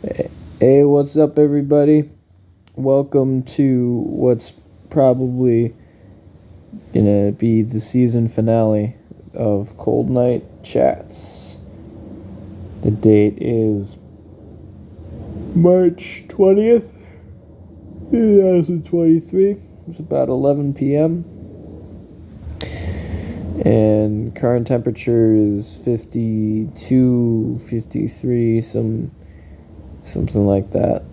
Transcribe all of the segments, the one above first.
Hey, what's up, everybody? Welcome to what's probably gonna be the season finale of Cold Night Chats. The date is March 20th, 2023. It's about 11 p.m. And current temperature is 52, 53, something like that.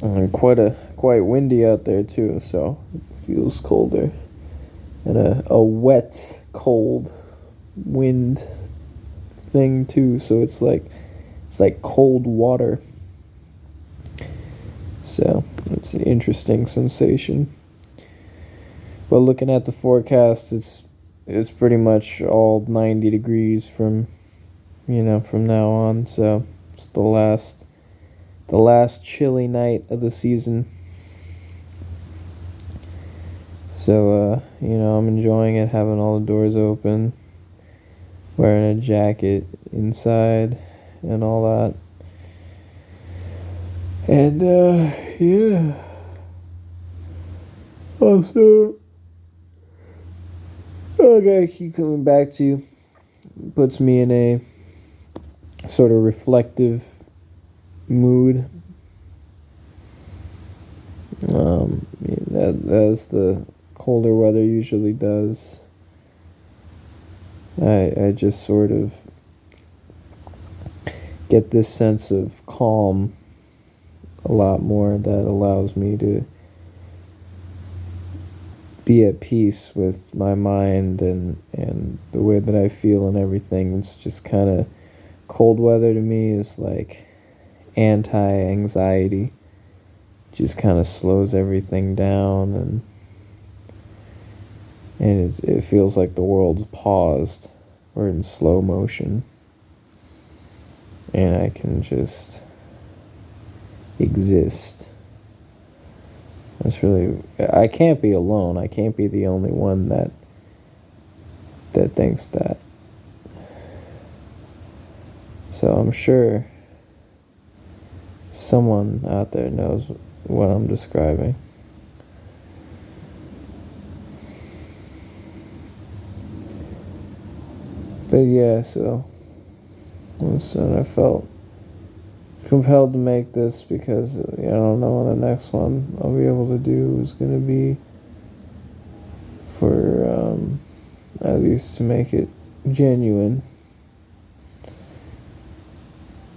And quite windy out there too, so it feels colder. And a wet, cold wind thing too, so it's like cold water. So it's an interesting sensation. But looking at the forecast, it's pretty much all 90 degrees from now on. So it's the last chilly night of the season. So I'm enjoying it, having all the doors open, wearing a jacket inside and all that. And yeah. Also, I gotta keep coming back to, puts me in a sort of reflective mood. As the colder weather usually does. I just sort of get this sense of calm a lot more that allows me to be at peace with my mind and the way that I feel and everything. It's just kind of, cold weather to me is like anti-anxiety. Just kind of slows everything down, and it feels like the world's paused. We're in slow motion, and I can just exist. I can't be alone. I can't be the only one that thinks that. So I'm sure someone out there knows what I'm describing. But yeah, so I felt compelled to make this because I don't know when the next one I'll be able to do is going to be, for at least to make it genuine.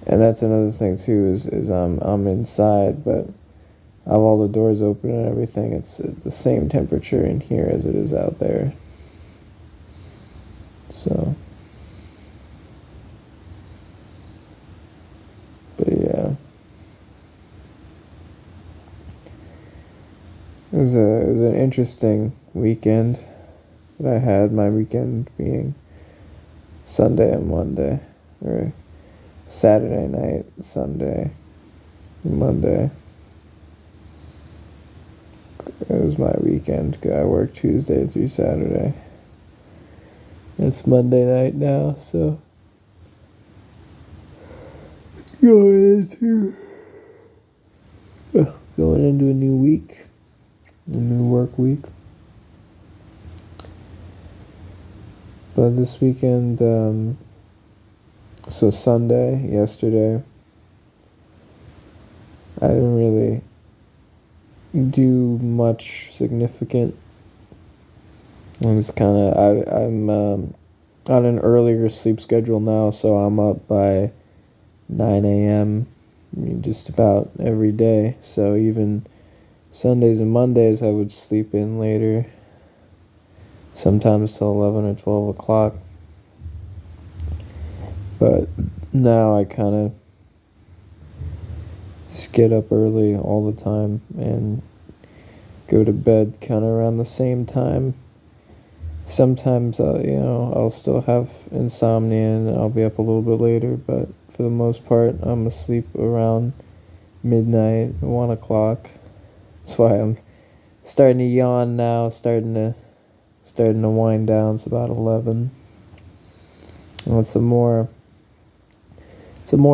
And that's another thing too, is I'm inside, but I have all the doors open and everything. It's the same temperature in here as it is out there. So, but yeah, it was an interesting weekend that I had. My weekend being Sunday and Monday, or Saturday night, Sunday, Monday. It was my weekend. I worked Tuesday through Saturday. It's Monday night now, so going into a new week, a new work week. But this weekend, so Sunday, yesterday, I didn't really do much significant. I'm on an earlier sleep schedule now, so I'm up by 9 a.m. just about every day. So even Sundays and Mondays, I would sleep in later, sometimes till 11 or 12 o'clock. But now I kind of just get up early all the time and go to bed kind of around the same time. Sometimes, I'll still have insomnia and I'll be up a little bit later, but for the most part, I'm asleep around midnight, 1 o'clock. That's why I'm starting to yawn now, starting to wind down. It's about 11. And it's a more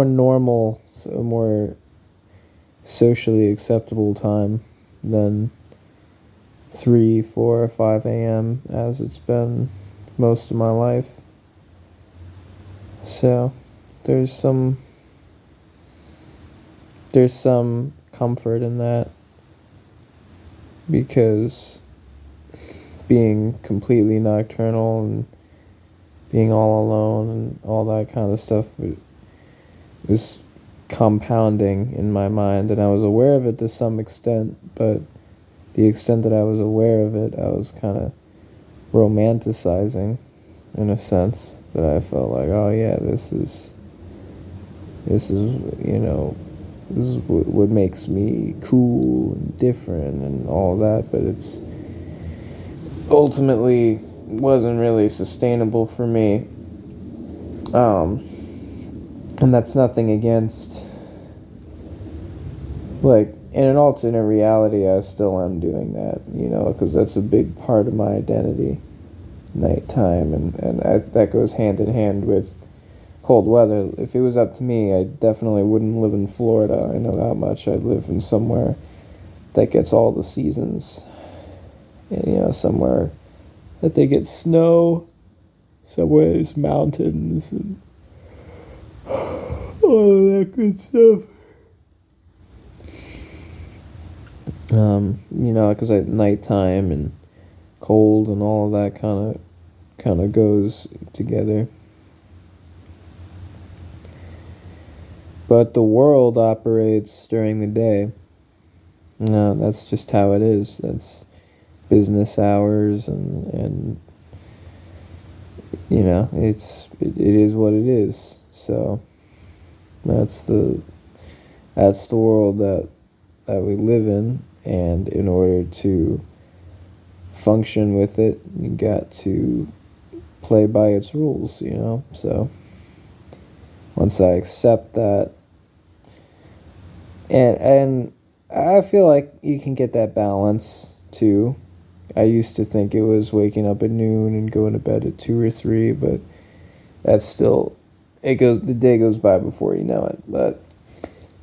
normal, so more socially acceptable time than 3, 4, or 5 a.m. as it's been most of my life. So there's some comfort in that, because being completely nocturnal and being all alone and all that kind of stuff was compounding in my mind, and I was aware of it to some extent, but the extent that I was aware of it, I was kind of romanticizing, in a sense, that I felt like, oh yeah, this is what makes me cool and different and all that, but it's ultimately wasn't really sustainable for me. And that's nothing against, like, in an alternate reality, I still am doing that, because that's a big part of my identity, nighttime, and that goes hand in hand with cold weather. If it was up to me, I definitely wouldn't live in Florida. I know that much. I'd live in somewhere that gets all the seasons. Somewhere that they get snow, somewhere there's mountains, and all that good stuff. Because at nighttime and cold and all of that kind of goes together. But the world operates during the day. No, that's just how it is. That's business hours, and it is what it is. So that's the world that we live in, and in order to function with it, you got to play by its rules, So once I accept that, and I feel like you can get that balance too. I used to think it was waking up at noon and going to bed at 2 or 3, but that's still, the day goes by before you know it. But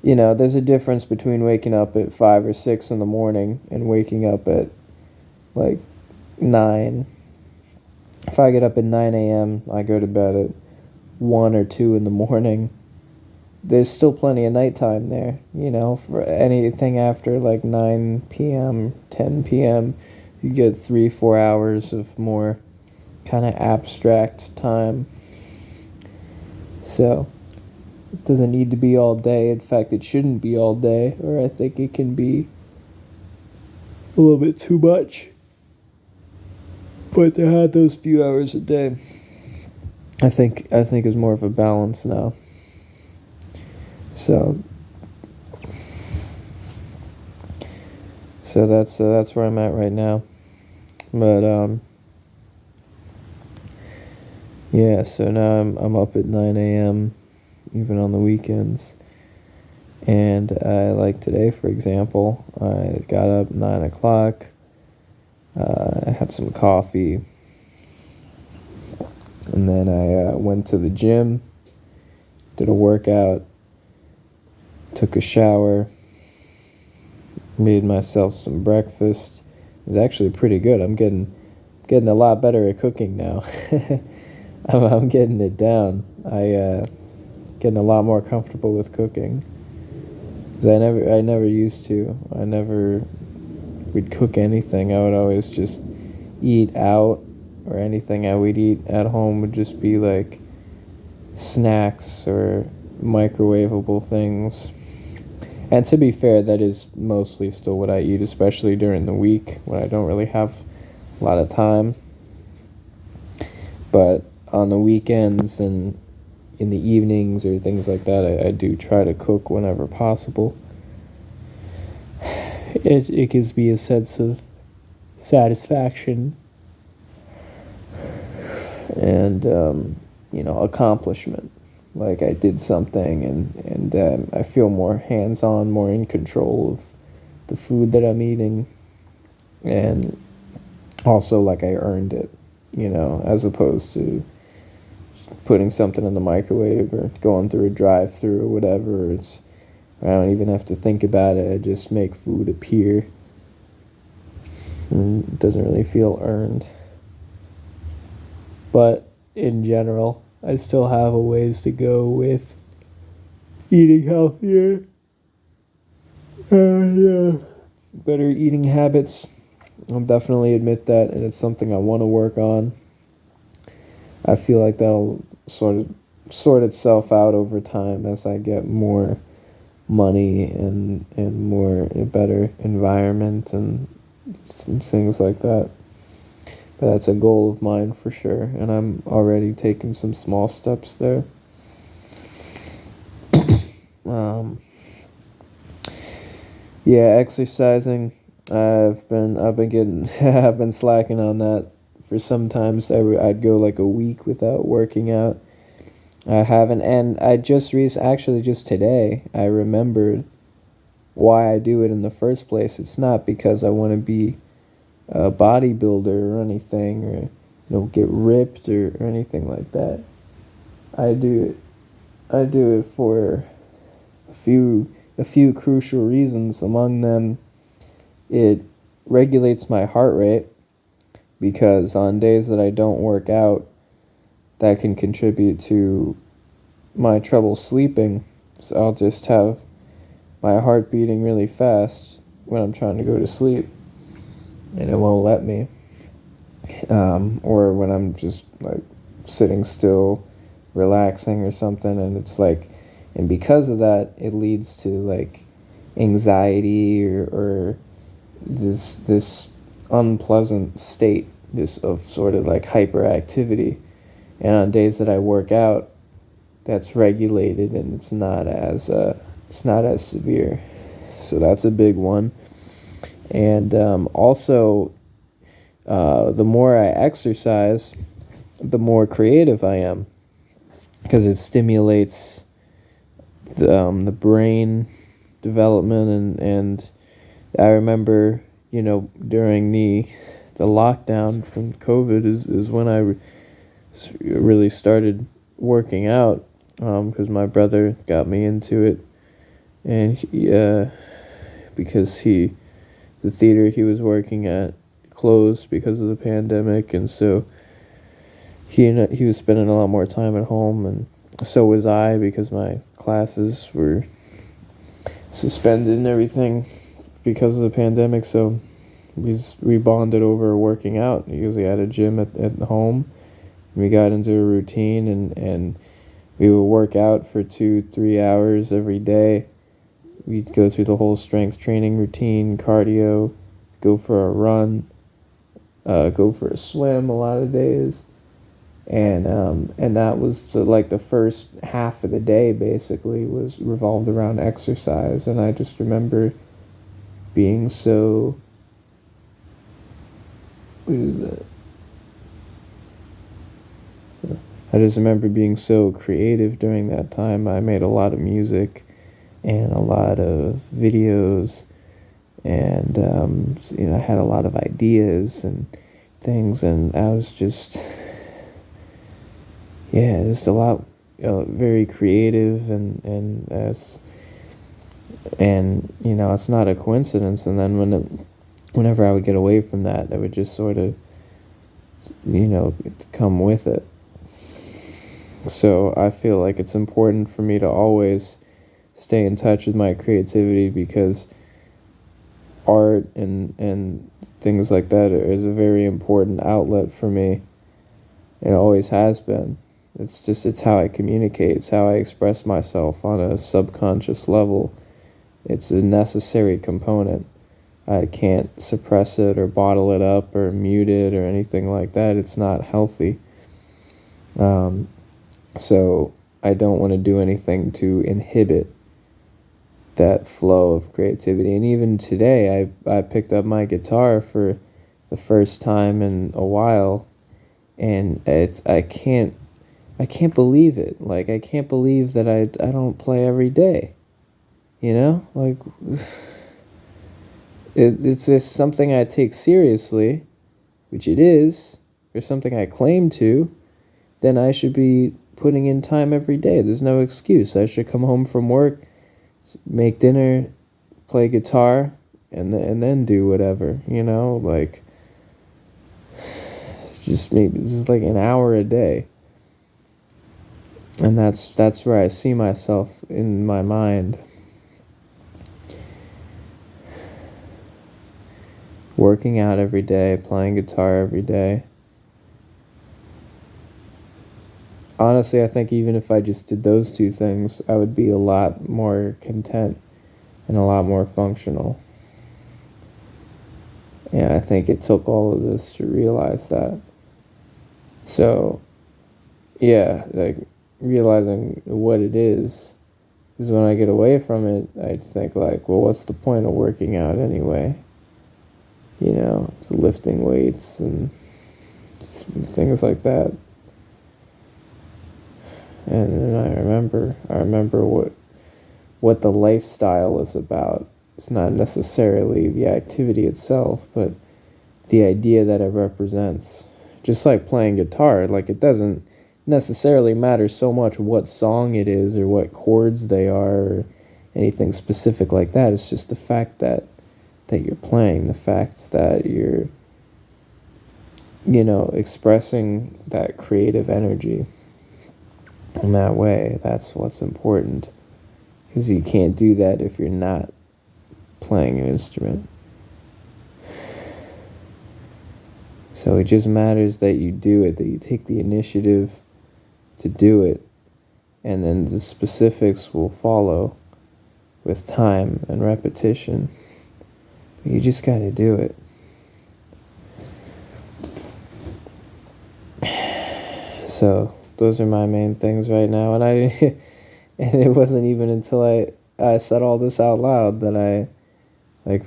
there's a difference between waking up at 5 or 6 in the morning and waking up at like 9. If I get up at 9 a.m., I go to bed at 1 or 2 in the morning. There's still plenty of nighttime there, for anything after like 9 p.m., 10 p.m., you get 3-4 hours of more kind of abstract time. So it doesn't need to be all day. In fact, it shouldn't be all day, or I think it can be a little bit too much. But to have those few hours a day, I think is more of a balance now. So that's where I'm at right now. But so now I'm up at 9 a.m. even on the weekends. And like today, for example, I got up 9 o'clock. I had some coffee, and then I went to the gym, did a workout, took a shower, made myself some breakfast. It was actually pretty good. I'm getting a lot better at cooking now. I'm getting it down. Getting a lot more comfortable with cooking, because I never used to. I never would cook anything. I would always just eat out, or anything I would eat at home would just be like snacks or microwavable things. And to be fair, that is mostly still what I eat, especially during the week when I don't really have a lot of time. But on the weekends and in the evenings or things like that, I do try to cook whenever possible. It gives me a sense of satisfaction and accomplishment. Like I did something, and I feel more hands-on, more in control of the food that I'm eating, and also like I earned it, as opposed to putting something in the microwave or going through a drive-through or whatever. I don't even have to think about it. I just make food appear. And it doesn't really feel earned. But in general, I still have a ways to go with eating healthier. Yeah. Better eating habits. I'll definitely admit that, and it's something I want to work on. I feel like that'll sort itself out over time as I get more money and more a better environment and things like that. But that's a goal of mine for sure, and I'm already taking some small steps there. Yeah, exercising. I've been getting I've been slacking on that for some times. I'd go like a week without working out. I haven't, and I just actually just today I remembered why I do it in the first place. It's not because I want to be a bodybuilder or anything, or get ripped or anything like that. I do it for a few crucial reasons. Among them, it regulates my heart rate, because on days that I don't work out, that can contribute to my trouble sleeping. So I'll just have my heart beating really fast when I'm trying to go to sleep, and it won't let me. Or when I'm just like sitting still, relaxing or something, and it's like, and because of that, it leads to like anxiety or this unpleasant state, this of sort of like hyperactivity. And on days that I work out, that's regulated and it's not as severe. So that's a big one. And also, the more I exercise, the more creative I am, because it stimulates the brain development, and I remember, during the lockdown from COVID is when I really started working out, because my brother got me into it, and because the theater he was working at closed because of the pandemic, and so he was spending a lot more time at home, and so was I, because my classes were suspended and everything because of the pandemic. So we bonded over working out. He usually had a gym at home. We got into a routine, and we would work out for 2-3 hours every day. We'd go through the whole strength training routine, cardio, go for a run, go for a swim a lot of days. And that was the first half of the day basically was revolved around exercise. And I just remember being so, I just remember being so creative during that time. I made a lot of music and a lot of videos, and I had a lot of ideas and things, and I was just a lot, very creative, and it's not a coincidence. And then whenever I would get away from that, I would just sort of come with it. So I feel like it's important for me to always stay in touch with my creativity, because art and things like that is a very important outlet for me. It always has been. It's how I communicate. It's how I express myself on a subconscious level. It's a necessary component. I can't suppress it or bottle it up or mute it or anything like that. It's not healthy. So I don't want to do anything to inhibit that flow of creativity. And even today, I picked up my guitar for the first time in a while, and I can't believe it. Like, I can't believe that I don't play every day. Like, it's just something I take seriously, which it is, or something I claim to. Then I should be putting in time every day. There's no excuse. I should come home from work, make dinner, play guitar, and then do whatever, like just maybe this is like an hour a day. And that's where I see myself in my mind. Working out every day, playing guitar every day. Honestly, I think even if I just did those two things, I would be a lot more content and a lot more functional. And I think it took all of this to realize that. So, yeah, like realizing what it is when I get away from it, I just think like, well, what's the point of working out anyway? It's lifting weights and things like that. And then I remember what the lifestyle is about. It's not necessarily the activity itself, but the idea that it represents. Just like playing guitar, like it doesn't necessarily matter so much what song it is or what chords they are or anything specific like that. It's just the fact that you're playing, the fact that you're, expressing that creative energy in that way. That's what's important, because you can't do that if you're not playing an instrument. So it just matters that you do it, that you take the initiative to do it, and then the specifics will follow with time and repetition. But you just gotta do it. So those are my main things right now, and and it wasn't even until I said all this out loud that I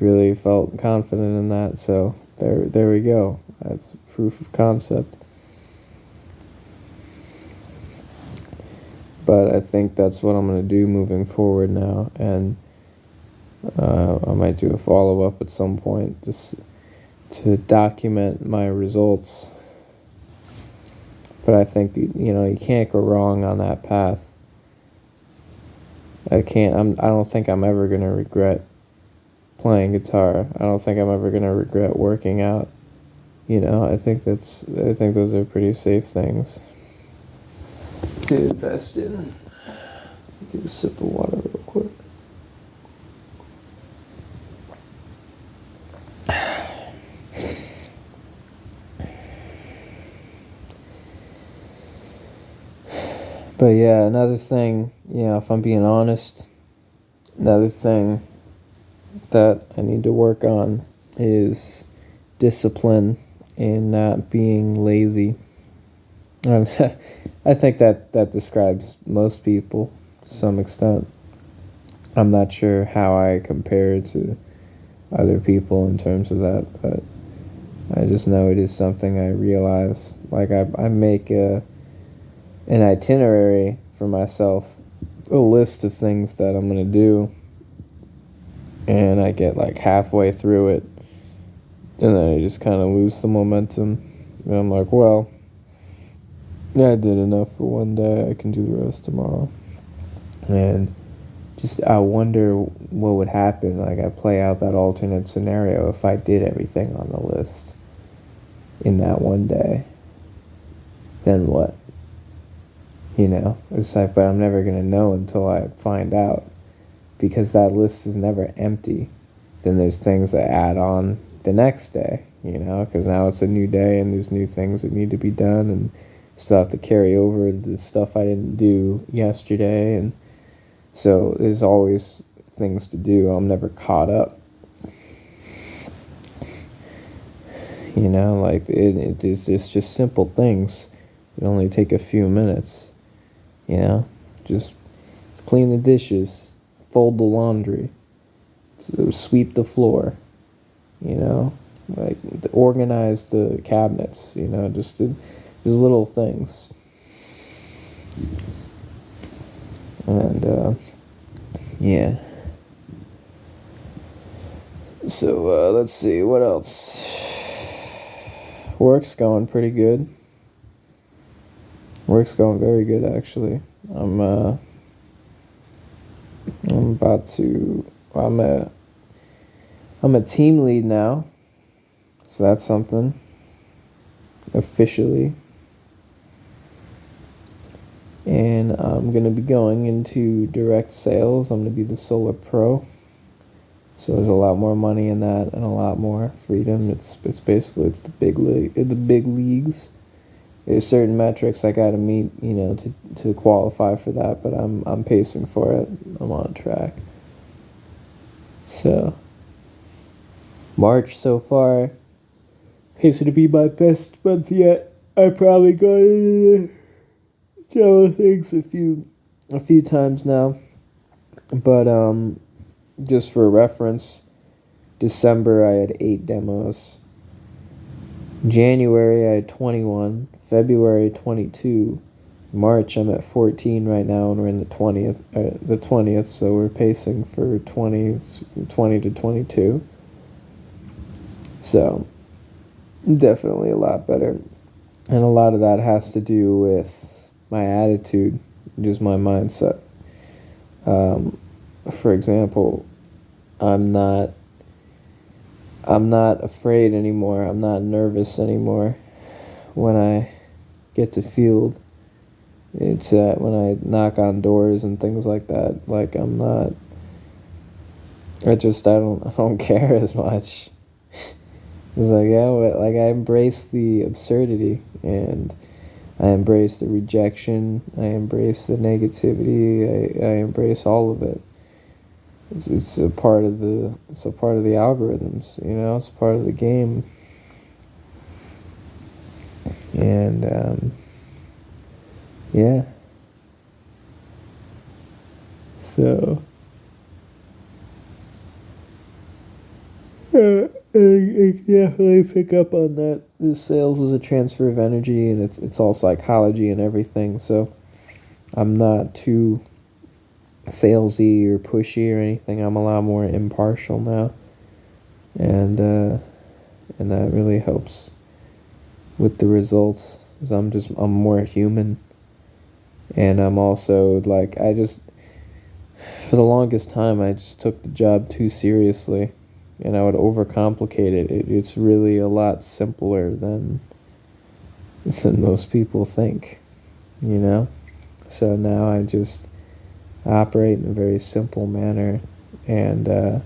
really felt confident in that. So there we go. That's proof of concept. But I think that's what I'm gonna do moving forward now, and I might do a follow-up at some point just to document my results. But I think you can't go wrong on that path. I don't think I'm ever gonna regret playing guitar. I don't think I'm ever gonna regret working out. I think those are pretty safe things to invest in. Get a sip of water real quick. But yeah, another thing, if I'm being honest, another thing that I need to work on is discipline and not being lazy. I think that describes most people to some extent. I'm not sure how I compare to other people in terms of that, but I just know it is something I realize. Like I make an itinerary for myself, a list of things that I'm going to do, and I get like halfway through it, and then I just kind of lose the momentum, and I'm like, well, I did enough for one day, I can do the rest tomorrow. And I wonder what would happen, like I play out that alternate scenario if I did everything on the list in that one day. Then what? It's like, but I'm never going to know until I find out, because that list is never empty. Then there's things that add on the next day, because now it's a new day and there's new things that need to be done, and still have to carry over the stuff I didn't do yesterday, and so there's always things to do. I'm never caught up. Like it's just simple things. It only take a few minutes. Just clean the dishes, fold the laundry, sweep the floor, like to organize the cabinets, just little things. And yeah. So let's see, what else? Work's going pretty good. Work's going very good, actually. I'm about I'm a team lead now, so that's something. Officially. And I'm going to be going into direct sales. I'm going to be the solar pro. So there's a lot more money in that and a lot more freedom. It's basically the big leagues. There's certain metrics I got to meet, to qualify for that, but I'm pacing for it. I'm on track. So March so far, pacing to be my best month yet. I probably got into the demo things a few times now, but just for reference, December I had 8 demos. January I had 21. February 22. March I'm at 14 right now, and we're in the 20th, so we're pacing for 20 to 22. So definitely a lot better, and a lot of that has to do with my attitude, just my mindset. For example, I'm not afraid anymore. I'm not nervous anymore when I get to field. It's when I knock on doors and things like that. Like I don't care as much. It's like, I embrace the absurdity, and I embrace the rejection. I embrace the negativity. I embrace all of it. It's a part of the algorithms. It's part of the game. And yeah. So I definitely pick up on that. The sales is a transfer of energy, and it's all psychology and everything. So I'm not too salesy or pushy or anything. I'm a lot more impartial now, and that really helps with the results. 'Cause I'm more human, and I'm also for the longest time I just took the job too seriously, and I would overcomplicate it. It's really a lot simpler than most people think, So now I just operate in a very simple manner, and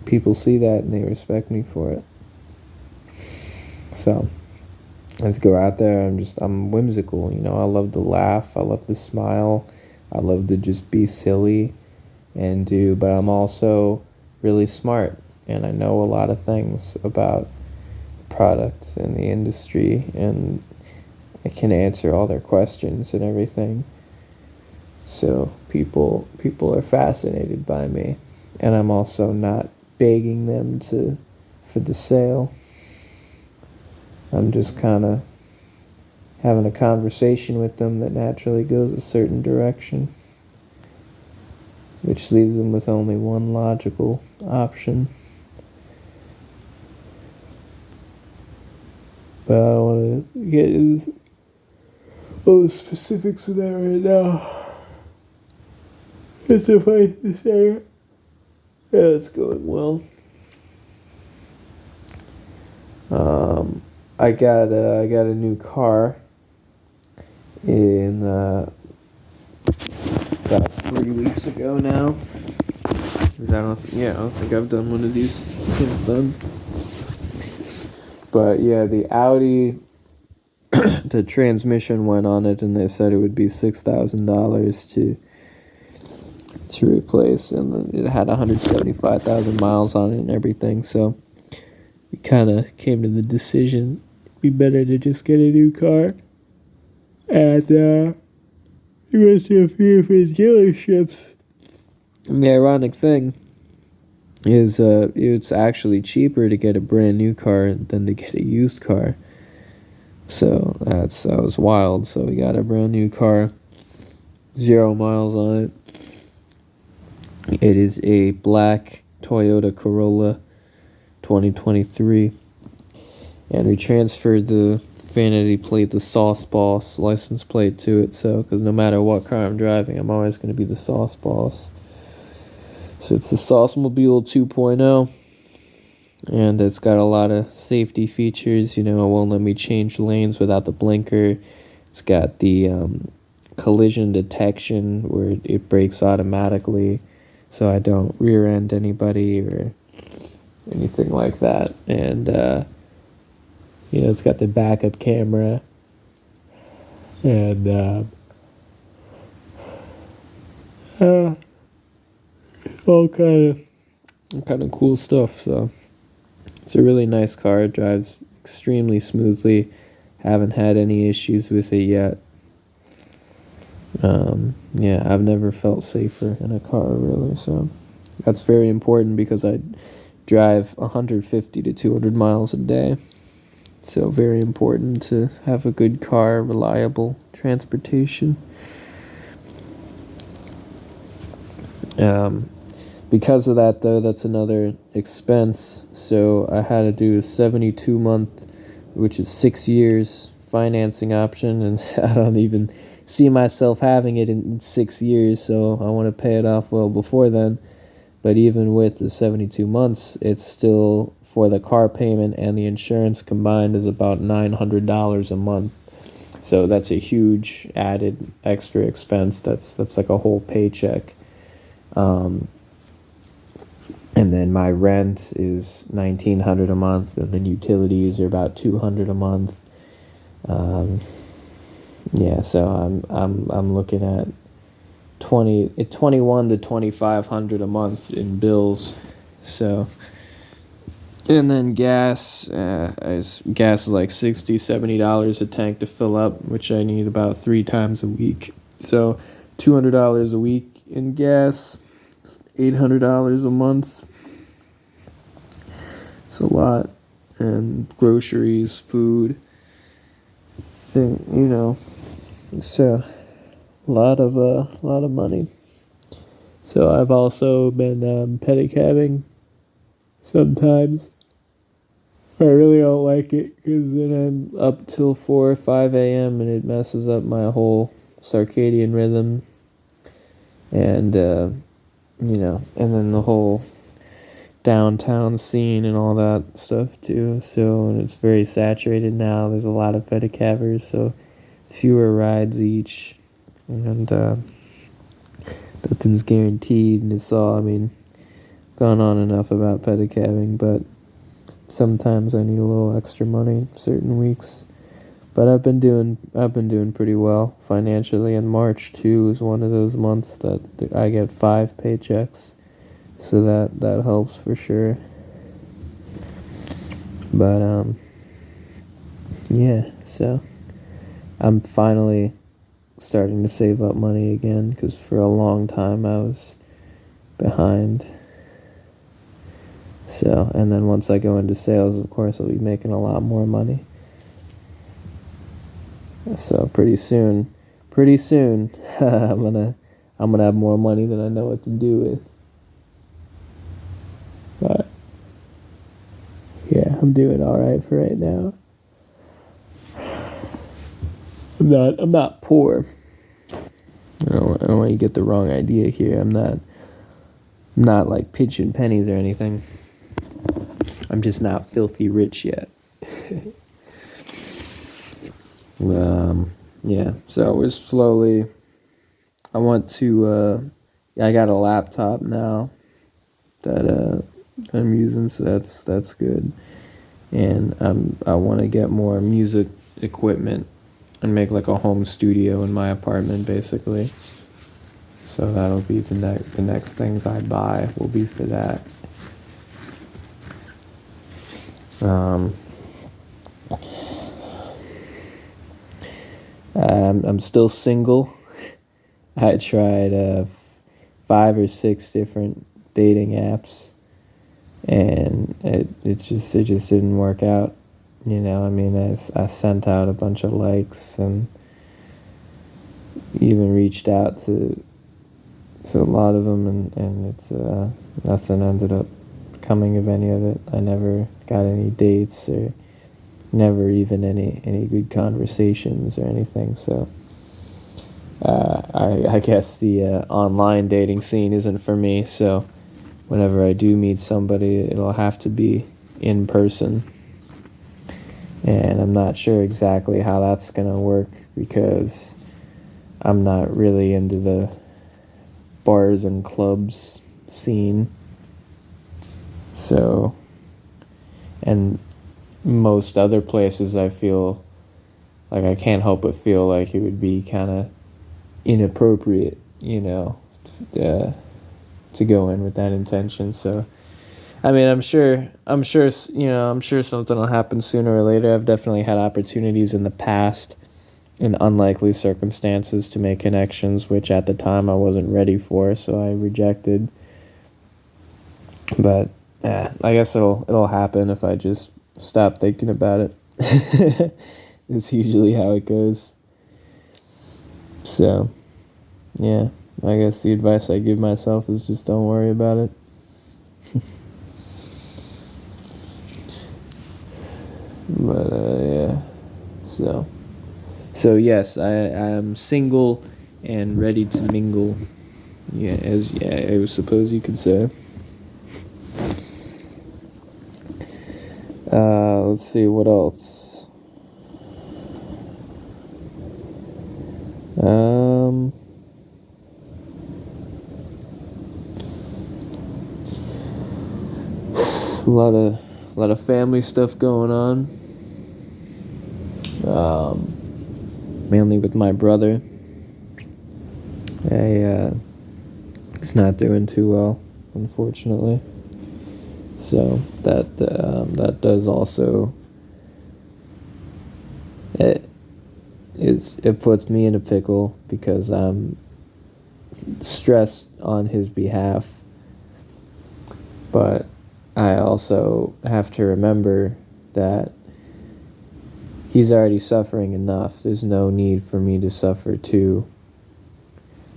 people see that and they respect me for it. So let's go out there. I'm whimsical, I love to laugh, I love to smile, I love to just be silly but I'm also really smart, and I know a lot of things about products in the industry, and I can answer all their questions and everything. So people are fascinated by me, and I'm also not begging them for the sale. I'm just kind of having a conversation with them that naturally goes a certain direction, which leaves them with only one logical option. But I don't want to get into all the specifics of that right now. It's suffice to say, yeah, it's going well. I got a new car in about 3 weeks ago now. Because I don't think I've done one of these since then. But yeah, the Audi, the transmission went on it, and they said it would be $6,000 to replace, and it had 175,000 miles on it and everything. So we kind of came to the decision it'd be better to just get a new car. And we went to a few of his dealerships. And the ironic thing is it's actually cheaper to get a brand new car than to get a used car. So that was wild. So we got a brand new car, 0 miles on it. It is a black Toyota Corolla 2023. And we transferred the vanity plate, the Sauce Boss license plate to it. So, because no matter what car I'm driving, I'm always going to be the Sauce Boss. So it's the Saucemobile 2.0, and it's got a lot of safety features. It won't let me change lanes without the blinker. It's got the collision detection where it brakes automatically, so I don't rear end anybody or anything like that. And it's got the backup camera and all kind of cool stuff. So it's a really nice car. It drives extremely smoothly. Haven't had any issues with it yet. I've never felt safer in a car, really. So that's very important because I drive 150 to 200 miles a day. So very important to have a good car, reliable transportation. Because of that, though, that's another expense. So I had to do a 72-month, which is 6 years, financing option, and I don't even see myself having it in 6 years, so I want to pay it off well before then. But even with the 72 months, it's still, for the car payment and the insurance combined, is about $900 a month. So that's a huge added extra expense. That's like a whole paycheck. And then my rent is $1,900 a month, and then utilities are about $200 a month. So I'm looking at $2,100 to $2,500 a month in bills. So, and then gas is like $60-$70 a tank to fill up, which I need about 3 times a week. So $200 a week in gas, $800 a month. It's a lot. And groceries, food, so a lot of money. So I've also been pedicabbing sometimes. I really don't like it because then I'm up till 4 or 5 a.m. and it messes up my whole circadian rhythm. And, and then the whole downtown scene and all that stuff too. So, and it's very saturated now. There's a lot of pedicabbers, so fewer rides each. And nothing's guaranteed. And it's all, gone on enough about pedicabbing, but sometimes I need a little extra money certain weeks. But I've been doing pretty well financially, and March too is one of those months that I get 5 paychecks, so that helps for sure. But so I'm finally starting to save up money again, because for a long time I was behind. So, and then once I go into sales, of course, I'll be making a lot more money. So pretty soon, I'm gonna have more money than I know what to do with. But yeah, I'm doing all right for right now. I'm not poor. I don't want you to get the wrong idea here. I'm not like pinching pennies or anything. I'm just not filthy rich yet. So we're slowly, I want to, I got a laptop now that I'm using, so that's good. And I want to get more music equipment and make like a home studio in my apartment, basically. So that'll be the next things I buy will be for that. I'm still single. I tried 5 or 6 different dating apps, and it just didn't work out. I sent out a bunch of likes and even reached out to a lot of them, and it's nothing ended up coming of any of it. I never got any dates or never even any good conversations or anything. So I guess the online dating scene isn't for me. So whenever I do meet somebody, it'll have to be in person. And I'm not sure exactly how that's gonna work because I'm not really into the bars and clubs scene. So, and most other places I feel like I can't help but feel like it would be kind of inappropriate, to go in with that intention. So, I mean, I'm sure, I'm sure something will happen sooner or later. I've definitely had opportunities in the past in unlikely circumstances to make connections, which at the time I wasn't ready for, so I rejected. But I guess it'll happen if I just stop thinking about it. It's usually how it goes. So, yeah, I guess the advice I give myself is just don't worry about it. But yeah, so yes, I am single and ready to mingle. I suppose you could say. Let's see what else. A lot of family stuff going on. Mainly with my brother. He's not doing too well, unfortunately. So that does also it puts me in a pickle because I'm stressed on his behalf, but I also have to remember that he's already suffering enough. There's no need for me to suffer too,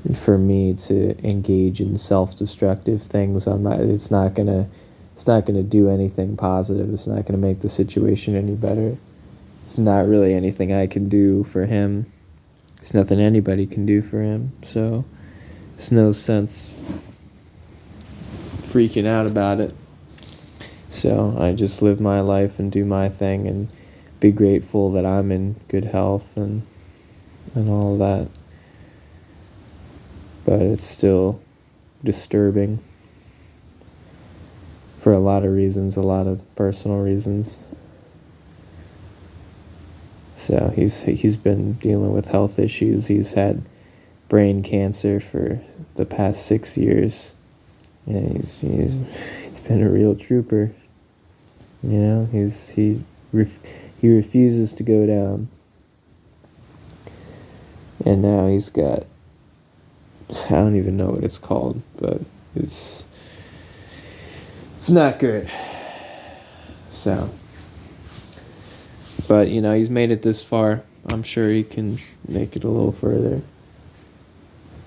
and for me to engage in self-destructive things. It's not gonna do anything positive. It's not gonna make the situation any better. There's not really anything I can do for him. There's nothing anybody can do for him. So there's no sense freaking out about it. So I just live my life and do my thing and be grateful that I'm in good health and all of that. But it's still disturbing for a lot of reasons, a lot of personal reasons. So he's been dealing with health issues. He's had brain cancer for the past 6 years. And he's been a real trooper. He refuses to go down. And now he's got, I don't even know what it's called, but it's not good. So, but he's made it this far. I'm sure he can make it a little further,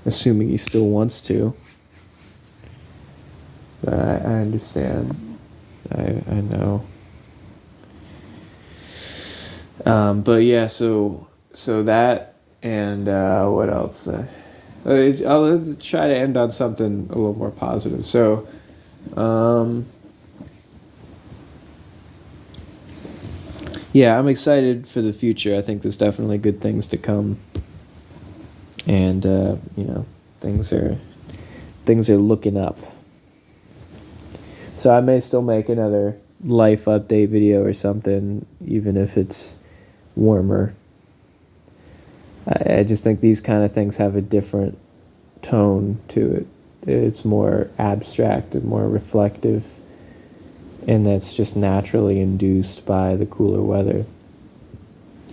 assuming he still wants to. But I understand. I know. But yeah, so that, and what else? I'll try to end on something a little more positive. So, yeah, I'm excited for the future. I think there's definitely good things to come, and things are looking up. So I may still make another life update video or something, even if it's warmer. I just think these kind of things have a different tone to it. It's more abstract and more reflective, and that's just naturally induced by the cooler weather.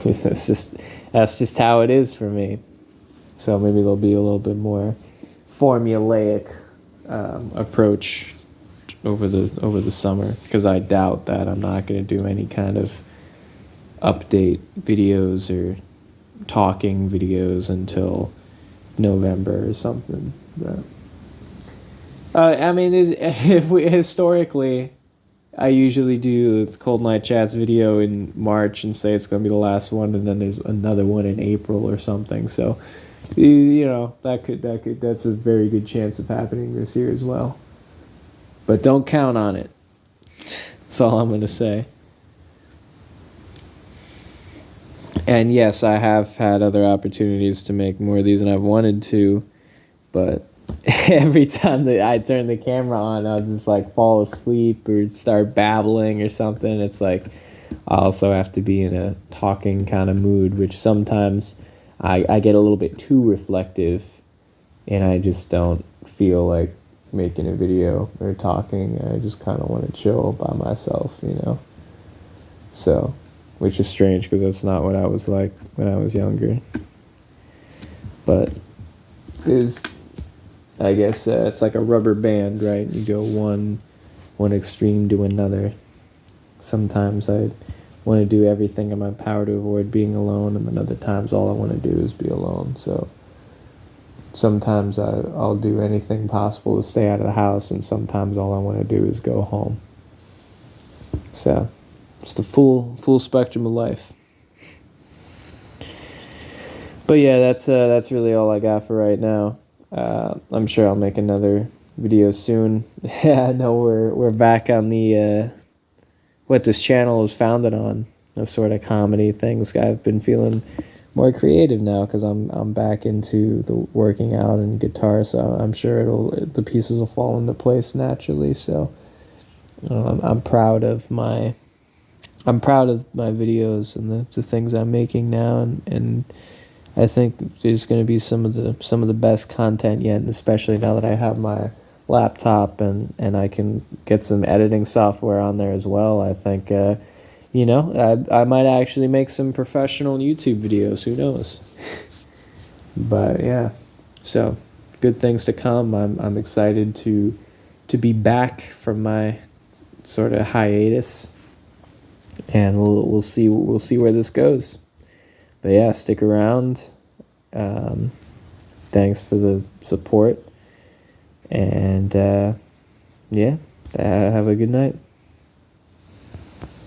That's just how it is for me. So maybe there'll be a little bit more formulaic approach over the summer, because I doubt that I'm not going to do any kind of update videos or talking videos until November or something. But, historically, I usually do the Cold Night Chats video in March and say it's going to be the last one, and then there's another one in April or something. So, that's a very good chance of happening this year as well. But don't count on it. That's all I'm going to say. And yes, I have had other opportunities to make more of these, and I've wanted to, but every time that I turn the camera on, I'll just like fall asleep or start babbling or something. It's like I also have to be in a talking kind of mood, which sometimes I get a little bit too reflective, and I just don't feel like making a video or talking. I just kind of want to chill by myself, So, which is strange because that's not what I was like when I was younger. But I guess it's like a rubber band, right? You go one extreme to another. Sometimes I want to do everything in my power to avoid being alone, and then other times all I want to do is be alone. So sometimes I'll do anything possible to stay out of the house, and sometimes all I want to do is go home. So it's the full spectrum of life. But yeah, that's really all I got for right now. I'm sure I'll make another video soon. Yeah, I know we're back on the what this channel is founded on, those sort of comedy things. I've been feeling more creative now because I'm back into the working out and guitar, so I'm sure the pieces will fall into place naturally. So I'm proud of my videos and the things I'm making now, and I think there's going to be some of the best content yet, and especially now that I have my laptop and I can get some editing software on there as well. I think I might actually make some professional YouTube videos. Who knows? But yeah, so good things to come. I'm excited to be back from my sort of hiatus, and we'll see where this goes. But yeah, stick around. Thanks for the support. And yeah, have a good night.